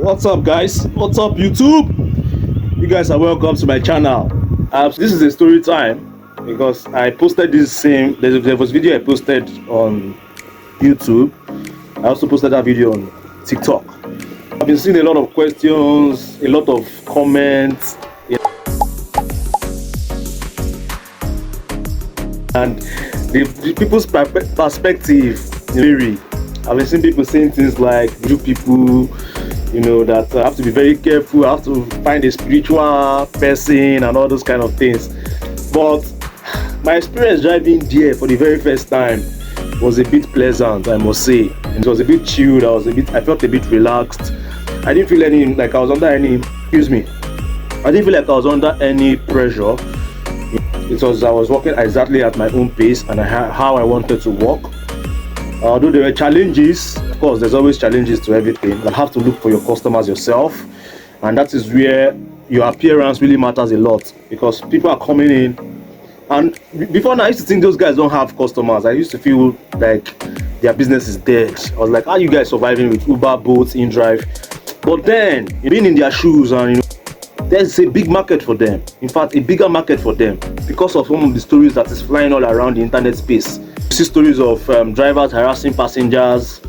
What's up, guys? What's up, YouTube? You guys are welcome to my channel. This is a story time because I posted this same. There was a video I posted on YouTube. I also posted that video on TikTok. I've been seeing a lot of questions, a lot of comments, and the people's perspective vary. I've been seeing people saying things like, "You people, that I have to be very careful. I have to find a spiritual person and all those kind of things." But my experience driving there for the very first time was a bit pleasant, I must say. It was a bit chilled. I felt a bit relaxed. I didn't feel I didn't feel like I was under any pressure. I was walking exactly at my own pace and how I wanted to walk. Although there were challenges, of course, there's always challenges to everything. You have to look for your customers yourself, and that is where your appearance really matters a lot, because people are coming in. And before now, I used to think those guys don't have customers. I used to feel like their business is dead. I was like, "How are you guys surviving with Uber, Bolt, InDrive?" But then, being in their shoes, and there's a big market for them. In fact, a bigger market for them because of some of the stories that is flying all around the internet space. You see stories of drivers harassing passengers,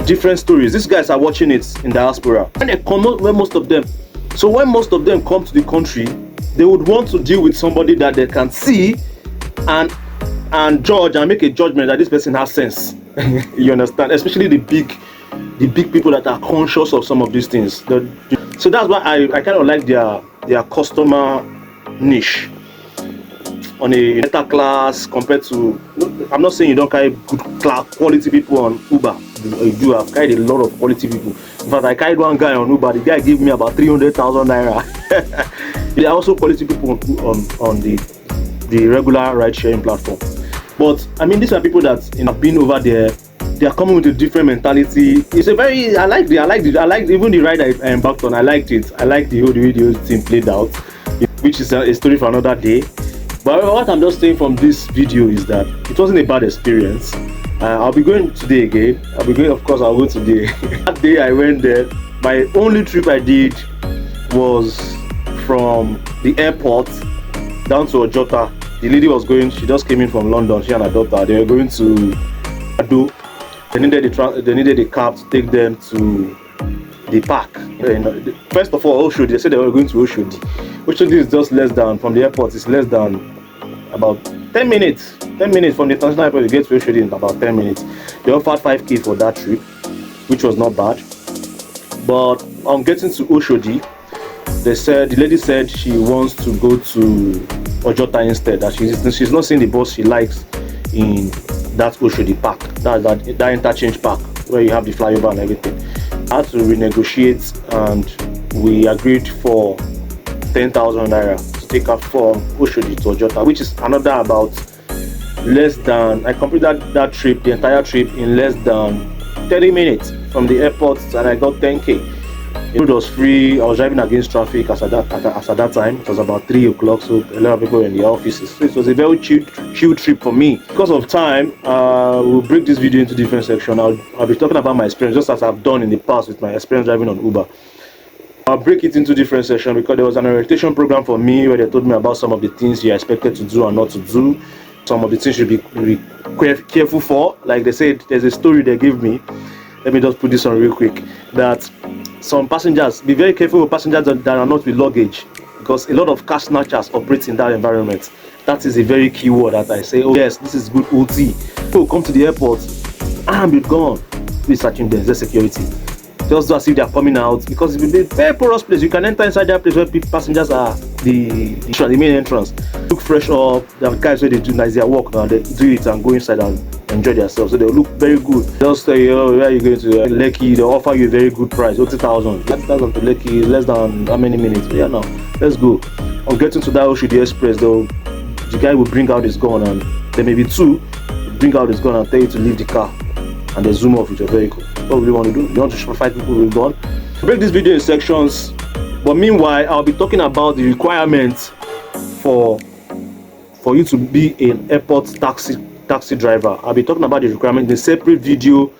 different stories. These guys are watching it in diaspora. When most of them come to the country, they would want to deal with somebody that they can see and judge and make a judgment that this person has sense. You understand? Especially the big people that are conscious of some of these things. So that's why I kind of like their customer niche on a better class compared to. I'm not saying you don't carry good quality people on Uber. You do. I've carried a lot of quality people. In fact, I carried one guy on Uber. The guy gave me about 300,000 naira. There are also quality people on the regular ride sharing platform. But I mean, these are people that have been over there. They are coming with a different mentality. It's I liked even the ride I embarked on. I liked it. I liked the whole thing played out, which is a story for another day. But what I'm just saying from this video is that it wasn't a bad experience. I'll be going today again. I'll go today. That day I went there. My only trip I did was from the airport down to Ojota. The lady she just came in from London. She and her daughter. They were going to Ado. They needed a cab to take them to the park. First of all, Oshodi. They said they were going to Oshodi. Oshodi is just less than, from the airport, it's less than about 10 minutes. 10 minutes from the international airport, you get to Oshodi in about 10 minutes. They offered 5K for that trip, which was not bad. But on getting to Oshodi, the lady said she wants to go to Ojota instead. That she's not seeing the bus she likes in that Oshodi park, that interchange park where you have the flyover and everything. I had to renegotiate, and we agreed for 10,000 naira to take her from Oshodi to Ojota, which is another about less than. I completed that trip, the entire trip, in less than 30 minutes from the airport, and I got 10K. It was free. I was driving against traffic as at that time. It was about 3 o'clock, so a lot of people were in the offices. So it was a very chill trip for me. Because of time, we'll break this video into different sections. I'll be talking about my experience, just as I've done in the past with my experience driving on Uber. I'll break it into different sections because there was an orientation program for me where they told me about some of the things you're expected to do and not to do. Some of the things you should be careful for. Like they said, there's a story they gave me. Let me just put this on real quick. That some passengers, be very careful with passengers that are not with luggage, because a lot of cash snatchers operate in that environment. That is a very key word that I say, oh yes, this is good OT. People come to the airport and be gone. Be searching them, there's security. Just as if they are coming out, because it's a very porous place. You can enter inside that place where passengers are, the main entrance. Look fresh up. The guys where they do nice their work now, they do it and go inside and enjoy themselves. So they look very good. Just say, where are you going to? Lekki. They offer you a very good price, 80,000. 80,000 to Lekki, less than how many minutes? Yeah, now let's go. On getting to that Oshodi Express, though, the guy will bring out his gun, and there may be two. Bring out his gun and tell you to leave the car, and they zoom off with your vehicle. What do you want to do? You want to fight people with gun? Break this video in sections, but meanwhile, I'll be talking about the requirements for you to be an airport taxi driver. I'll be talking about the requirements in a separate video